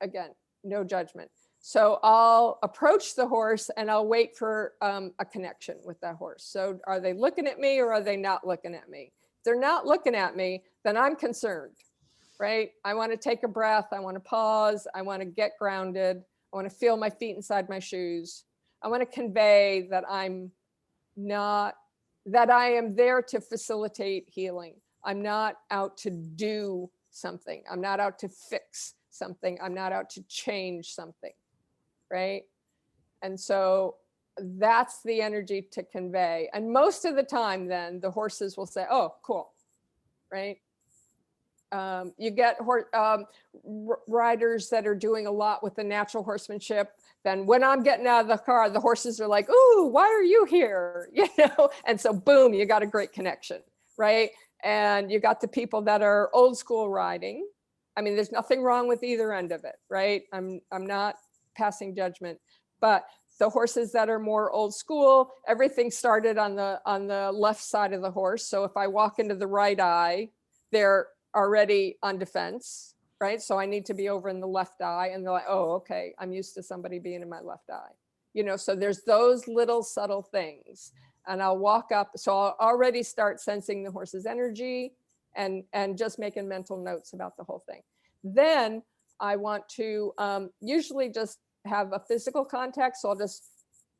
again, no judgment. So I'll approach the horse and I'll wait for a connection with that horse. So are they looking at me or are they not looking at me? If they're not looking at me, then I'm concerned, right? I want to take a breath. I want to pause. I want to get grounded. I want to feel my feet inside my shoes. I want to convey that I'm not, that I am there to facilitate healing. I'm not out to do something. I'm not out to fix something. I'm not out to change something, right? And so that's the energy to convey. And most of the time then the horses will say, oh, cool, right? You get riders that are doing a lot with the natural horsemanship. Then when I'm getting out of the car, the horses are like, ooh, why are you here? You know? And so boom, you got a great connection, right? And you got the people that are old school riding. I mean, there's nothing wrong with either end of it, right? I'm not passing judgment, but the horses that are more old school, everything started on the left side of the horse. So if I walk into the right eye, they're already on defense, right? So I need to be over in the left eye, and they're like, oh, okay, I'm used to somebody being in my left eye. You know, so there's those little subtle things. And I'll walk up, so I'll already start sensing the horse's energy and just making mental notes about the whole thing. Then I want to usually just have a physical contact. So I'll just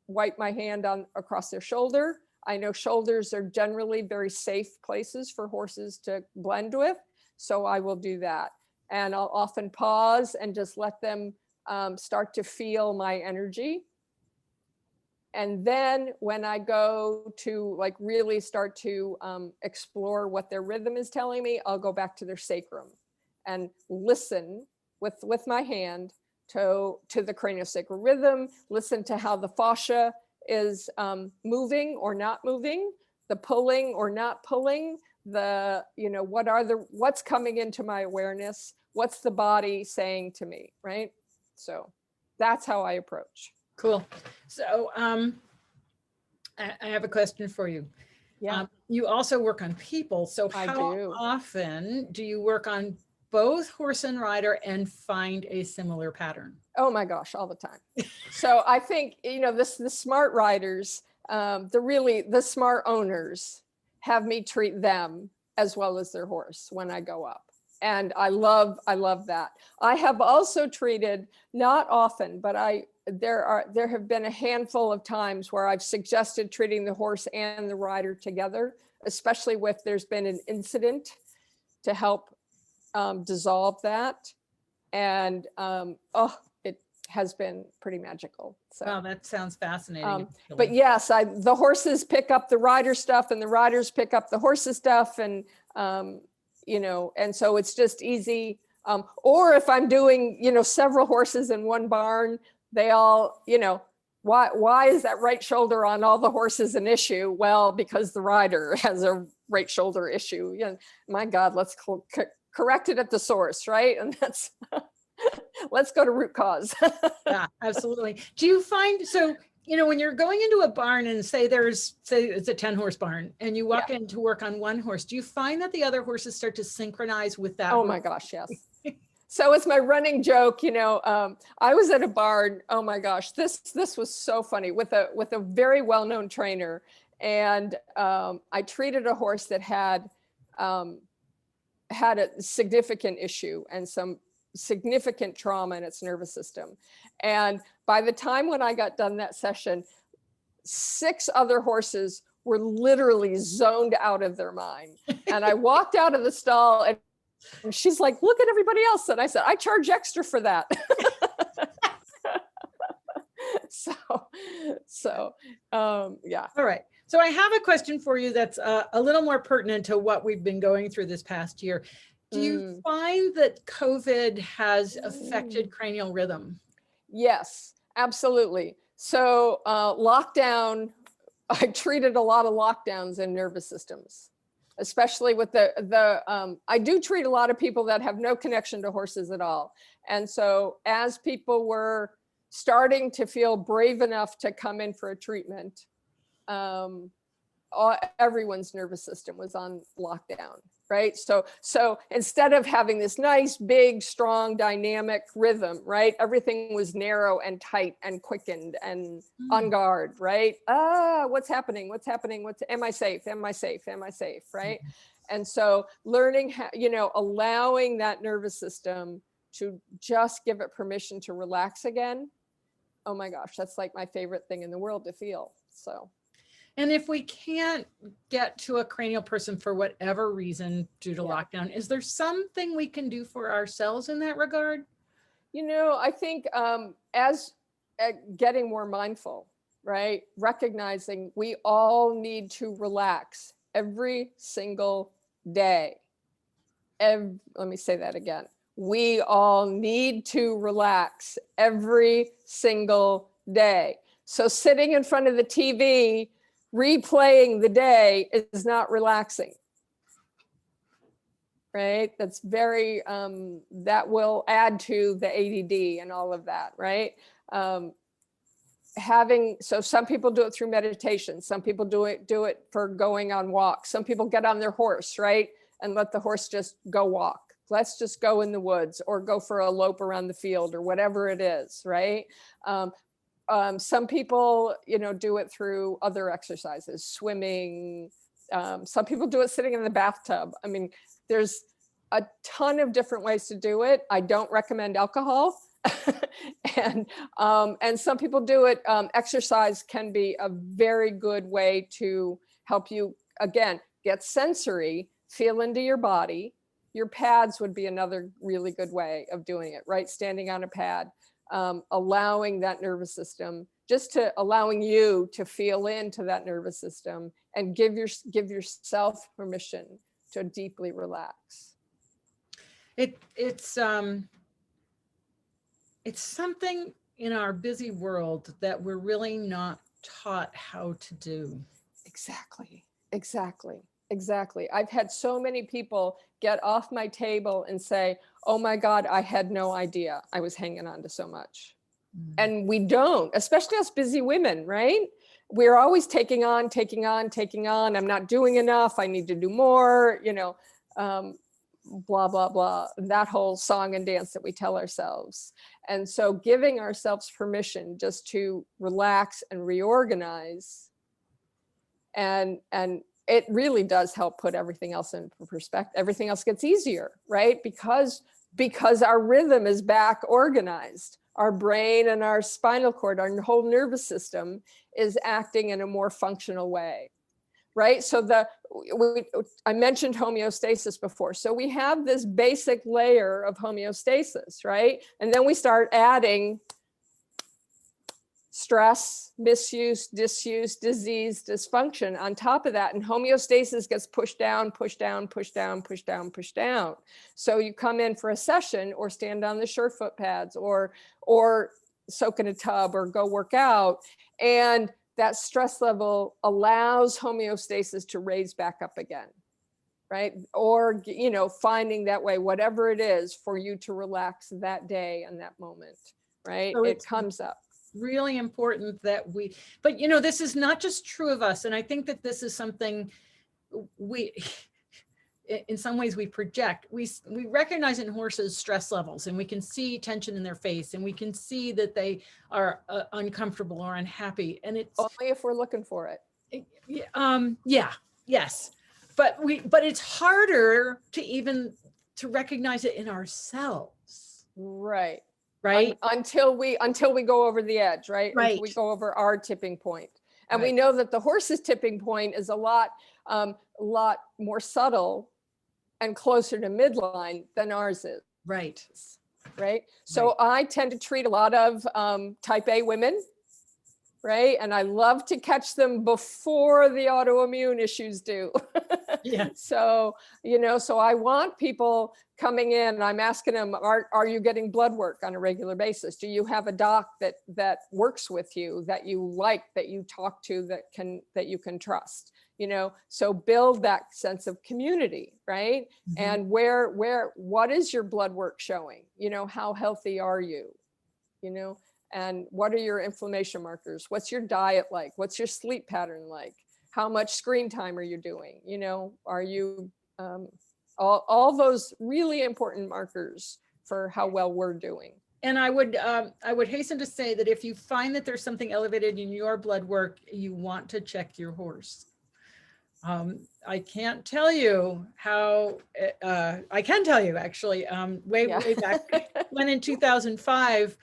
wipe my hand on across their shoulder. I know shoulders are generally very safe places for horses to blend with. So I will do that. And I'll often pause and just let them start to feel my energy. And then when I go to like really start to explore what their rhythm is telling me, I'll go back to their sacrum and listen with my hand to the craniosacral rhythm, listen to how the fascia is moving or not moving, the pulling or not pulling, the, you know, what's coming into my awareness, what's the body saying to me, right? So that's how I approach. Cool. So I have a question for you. Yeah. You also work on people. So how often do you work on both horse and rider and find a similar pattern? Oh my gosh, all the time. So I think, you know, the smart riders, the smart owners have me treat them as well as their horse when I go up. And I love that. I have also treated, not often, but there have been a handful of times where I've suggested treating the horse and the rider together, especially if there's been an incident to help dissolve that. And it has been pretty magical. So, wow, that sounds fascinating. But yes, the horses pick up the rider stuff and the riders pick up the horses stuff. And, you know, and so it's just easy. Or if I'm doing, you know, several horses in one barn, they all, you know, why is that right shoulder on all the horses an issue? Well, because the rider has a right shoulder issue. You know, my God, let's correct it at the source, right? And that's, let's go to root cause. Yeah, absolutely. Do you find, so, you know, when you're going into a barn and say it's a 10 horse barn and you walk in to work on one horse, do you find that the other horses start to synchronize with that? Oh my gosh, yes. So it's my running joke, I was at a bar, oh my gosh, this was so funny, with a very well-known trainer. And I treated a horse that had a significant issue and some significant trauma in its nervous system. And by the time when I got done that session, 6 other horses were literally zoned out of their mind. And I walked out of the stall and she's like, look at everybody else. And I said, I charge extra for that. Yeah. All right. So I have a question for you that's a little more pertinent to what we've been going through this past year. Do you find that COVID has affected cranial rhythm? Yes, absolutely. So lockdown, I treated a lot of lockdowns in nervous systems, especially with I do treat a lot of people that have no connection to horses at all. And so as people were starting to feel brave enough to come in for a treatment, everyone's nervous system was on lockdown, right? So instead of having this nice, big, strong, dynamic rhythm, right? Everything was narrow and tight and quickened and on guard, right? What's happening? What's happening? Am I safe? Am I safe? Am I safe? Right? And so learning how, allowing that nervous system to just give it permission to relax again. Oh my gosh, that's like my favorite thing in the world to feel. So. And if we can't get to a cranial person for whatever reason due to lockdown, is there something we can do for ourselves in that regard? I think as getting more mindful, right? Recognizing we all need to relax every single day. Let me say that again. We all need to relax every single day. So sitting in front of the TV, replaying the day is not relaxing, right? That's very, that will add to the ADD and all of that, right? So some people do it through meditation. Some people do it for going on walks. Some people get on their horse, right? And let the horse just go walk. Let's just go in the woods or go for a lope around the field or whatever it is, right? Some people, do it through other exercises, swimming. Some people do it sitting in the bathtub. I mean, there's a ton of different ways to do it. I don't recommend alcohol. And some people do it. Exercise can be a very good way to help you, again, get sensory, feel into your body. Your pads would be another really good way of doing it, right? Standing on a pad. Allowing that nervous system, allowing you to feel into that nervous system and give yourself permission to deeply relax. It's something in our busy world that we're really not taught how to do. Exactly. I've had so many people get off my table and say, oh my God, I had no idea I was hanging on to so much. And we don't, especially us busy women, right? We're always taking on. I'm not doing enough. I need to do more, blah, blah, blah. That whole song and dance that we tell ourselves. And so giving ourselves permission just to relax and reorganize and it really does help put everything else in perspective. Everything else gets easier, right? Because our rhythm is back organized. Our brain and our spinal cord, our whole nervous system is acting in a more functional way, right? So I mentioned homeostasis before. So we have this basic layer of homeostasis, right? And then we start adding stress, misuse, disuse, disease, dysfunction on top of that. And homeostasis gets pushed down. So you come in for a session or stand on the SureFoot pads or soak in a tub or go work out. And that stress level allows homeostasis to raise back up again, right? Or, finding that way, whatever it is for you to relax that day and that moment, right? So it comes up. Really important that but this is not just true of us. And I think that this is something in some ways we project. We recognize in horses stress levels, and we can see tension in their face, and we can see that they are uncomfortable or unhappy. And it's only if we're looking for it. Yes. But it's harder to recognize it in ourselves. Right. Right. Until we go over the edge, right? Right. Until we go over our tipping point. And Right. we know that the horse's tipping point is a lot more subtle and closer to midline than ours is. Right. Right. So I tend to treat a lot of type A women, right? And I love to catch them before the autoimmune issues do. Yeah. So, so I want people coming in, I'm asking them, are you getting blood work on a regular basis? Do you have a doc that works with you, that you like, that you talk to, that you can trust? So build that sense of community, right? Mhm. And what is your blood work showing? How healthy are you? And what are your inflammation markers? What's your diet like? What's your sleep pattern like? How much screen time are you doing? Are you all those really important markers for how well we're doing? And I would hasten to say that if you find that there's something elevated in your blood work, you want to check your horse. I can't tell you how, I can tell you actually, way back when in 2005,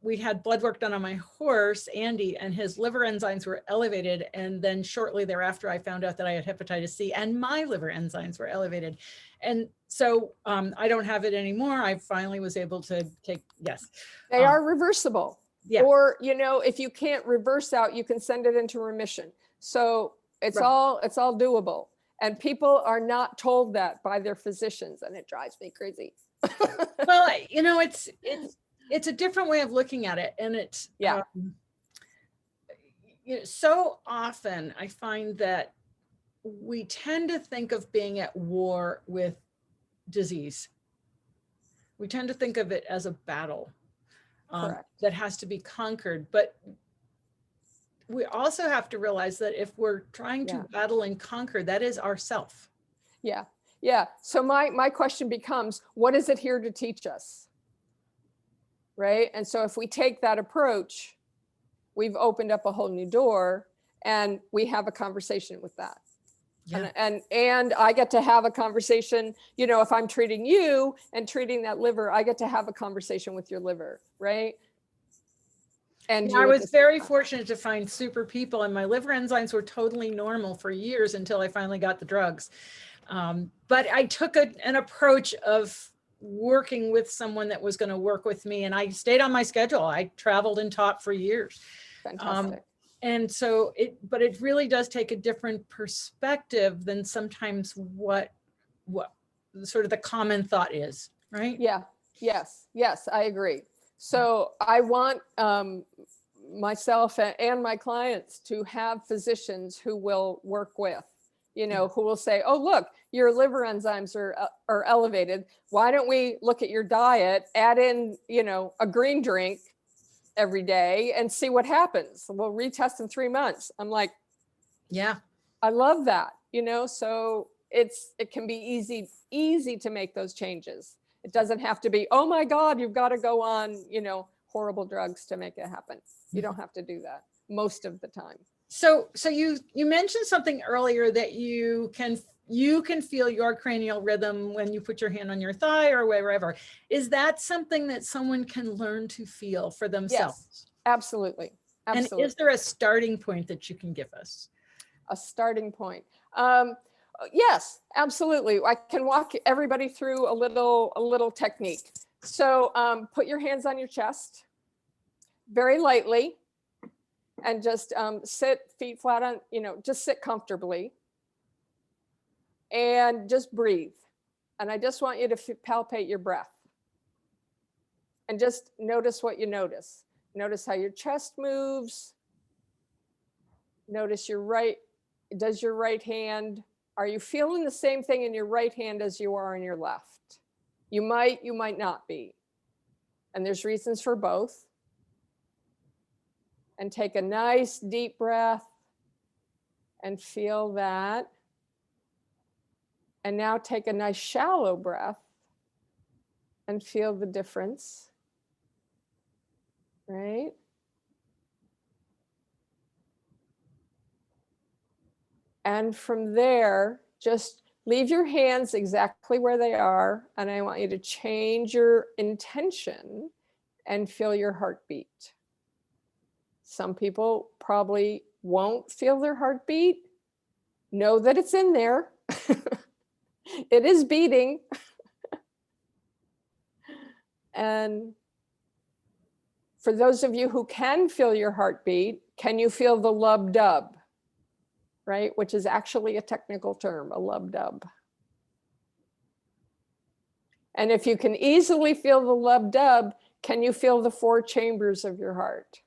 we had blood work done on my horse, Andy, and his liver enzymes were elevated. And then shortly thereafter, I found out that I had hepatitis C and my liver enzymes were elevated. And so I don't have it anymore. I finally was able to take, yes. They are reversible. Yeah. Or, if you can't reverse out, you can send it into remission. So it's all doable. And people are not told that by their physicians, and it drives me crazy. Well, it's a different way of looking at it. And it's, so often I find that we tend to think of being at war with disease. We tend to think of it as a battle that has to be conquered. But we also have to realize that if we're trying to battle and conquer, that is ourself. Yeah. Yeah. So my question becomes, what is it here to teach us? Right. And so if we take that approach, we've opened up a whole new door, and we have a conversation with that. Yeah. And I get to have a conversation, if I'm treating you and treating that liver, I get to have a conversation with your liver. Right. And I was very fortunate to find super people, and my liver enzymes were totally normal for years until I finally got the drugs. But I took an approach of working with someone that was going to work with me, and I stayed on my schedule. I traveled and taught for years. Fantastic. And so but it really does take a different perspective than sometimes what sort of the common thought is, right? Yeah. Yes, I agree. So I want myself and my clients to have physicians who will work with, who will say, oh, look, your liver enzymes are elevated. Why don't we look at your diet, add in, a green drink every day and see what happens. We'll retest in 3 months. I'm like, yeah, I love that, so it can be easy to make those changes. It doesn't have to be, oh my God, you've got to go on, horrible drugs to make it happen. You don't have to do that most of the time. So you mentioned something earlier that you can feel your cranial rhythm when you put your hand on your thigh or wherever. Is that something that someone can learn to feel for themselves? Yes, absolutely. And is there a starting point that you can give us? A starting point. Yes, absolutely. I can walk everybody through a little technique. So put your hands on your chest very lightly, and just sit feet flat on, just sit comfortably, and just breathe. And I just want you to palpate your breath, and just notice what you notice. Notice how your chest moves. Notice does your right hand, are you feeling the same thing in your right hand as you are in your left? You might not be. And there's reasons for both. And take a nice deep breath and feel that. And now take a nice shallow breath and feel the difference, right? And from there, just leave your hands exactly where they are. And I want you to change your intention and feel your heartbeat. Some people probably won't feel their heartbeat. Know that it's in there. It is beating. And for those of you who can feel your heartbeat, can you feel the lub-dub, right? Which is actually a technical term, a lub-dub. And if you can easily feel the lub-dub, can you feel the 4 chambers of your heart?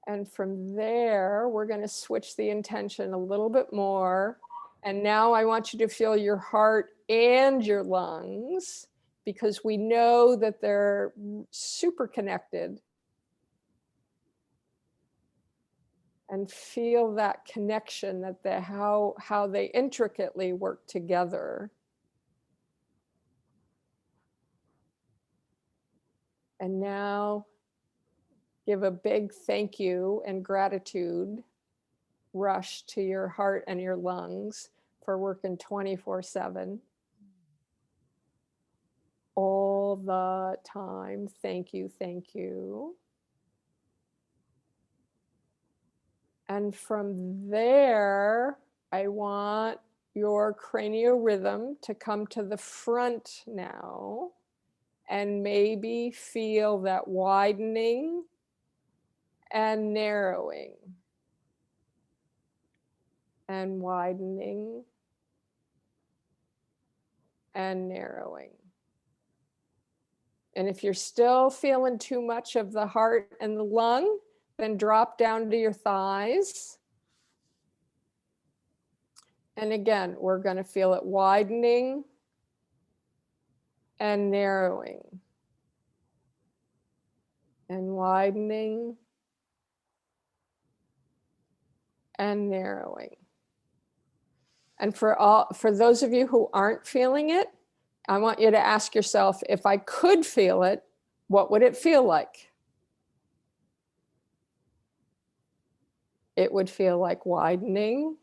And from there, we're going to switch the intention a little bit more. And now I want you to feel your heart and your lungs, because we know that they're super connected. And feel that connection, that how they intricately work together. And now give a big thank you and gratitude rush to your heart and your lungs for working 24/7. All the time. Thank you, thank you. And from there, I want your craniorhythm to come to the front now, and maybe feel that widening and narrowing, and widening and narrowing. And if you're still feeling too much of the heart and the lung, then drop down to your thighs. And again, we're going to feel it widening and narrowing, and widening and narrowing. And for those of you who aren't feeling it, I want you to ask yourself, if I could feel it, what would it feel like? It would feel like widening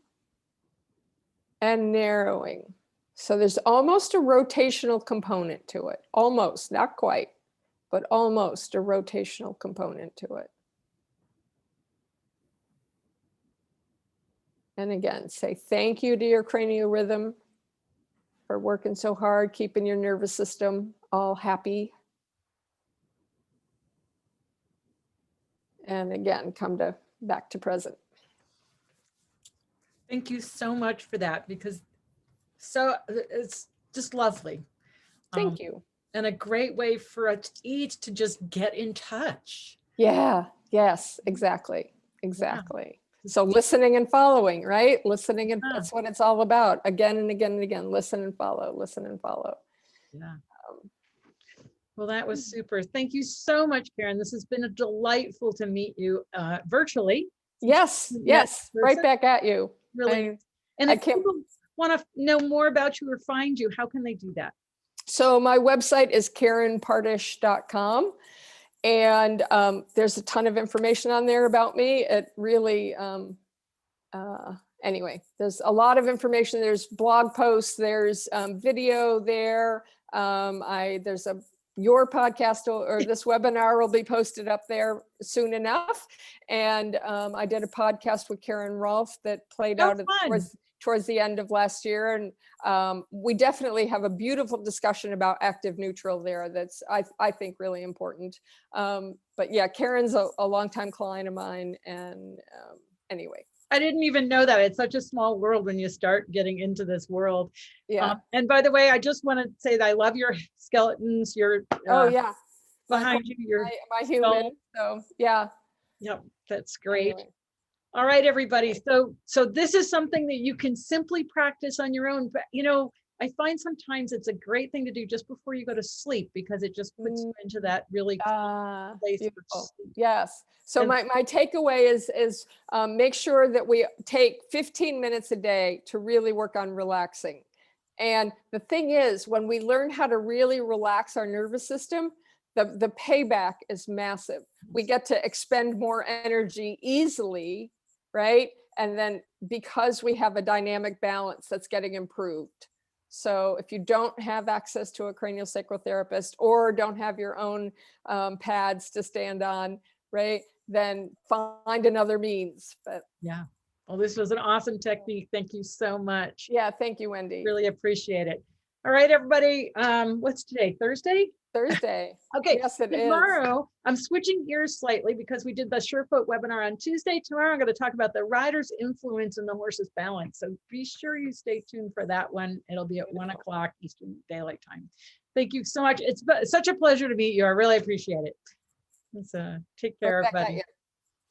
and narrowing. So there's almost a rotational component to it. Almost, not quite, but almost a rotational component to it. And again, say thank you to your craniorhythm for working so hard, keeping your nervous system all happy. And again, come back to present. Thank you so much for that, because it's just lovely. Thank you. And a great way for us each to just get in touch. Yeah, yes, exactly. Exactly. Yeah. So listening and following, right? Listening, and that's what it's all about. Again and again and again, listen and follow, listen and follow. Yeah. Well, that was super. Thank you so much, Karen. This has been delightful to meet you virtually. Yes, yes, right back at you. Really. And if people want to know more about you or find you, how can they do that? So my website is karenpartisch.com. And there's a ton of information on there about me. It really, anyway, there's a lot of information. There's blog posts, there's video there. There's your podcast or this webinar will be posted up there soon enough. And I did a podcast with Karen Rolfe that played out towards the end of last year. And we definitely have a beautiful discussion about active neutral there. That's, I think, really important. But yeah, Karen's a longtime client of mine. And anyway. I didn't even know that. It's such a small world when you start getting into this world. Yeah. And by the way, I just want to say that I love your skeletons. Your yeah, behind you, your my human. So yeah. Yep, that's great. Anyway. All right, everybody. So this is something that you can simply practice on your own. But I find sometimes it's a great thing to do just before you go to sleep because it just puts you into that really calm place for Beautiful. sleep. Yes. So And- my takeaway is make sure that we take 15 minutes a day to really work on relaxing. And the thing is, when we learn how to really relax our nervous system, the payback is massive. We get to expend more energy easily, right? And then because we have a dynamic balance that's getting improved. So if you don't have access to a craniosacral therapist or don't have your own pads to stand on, right, then find another means. But Yeah. Well, this was an awesome technique. Thank you so much. yeah, thank you, Wendy. Really appreciate it. All right, everybody. What's today? Thursday? Thursday. Okay. Yes, it is. Tomorrow, I'm switching gears slightly because we did the SureFoot webinar on Tuesday. Tomorrow, I'm going to talk about the rider's influence in the horse's balance. So be sure you stay tuned for that one. It'll be at 1 o'clock Eastern Daylight Time. Thank you so much. It's such a pleasure to meet you. I really appreciate it. So take care, Right back at everybody. you.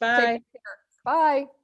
Bye. Take care. Bye.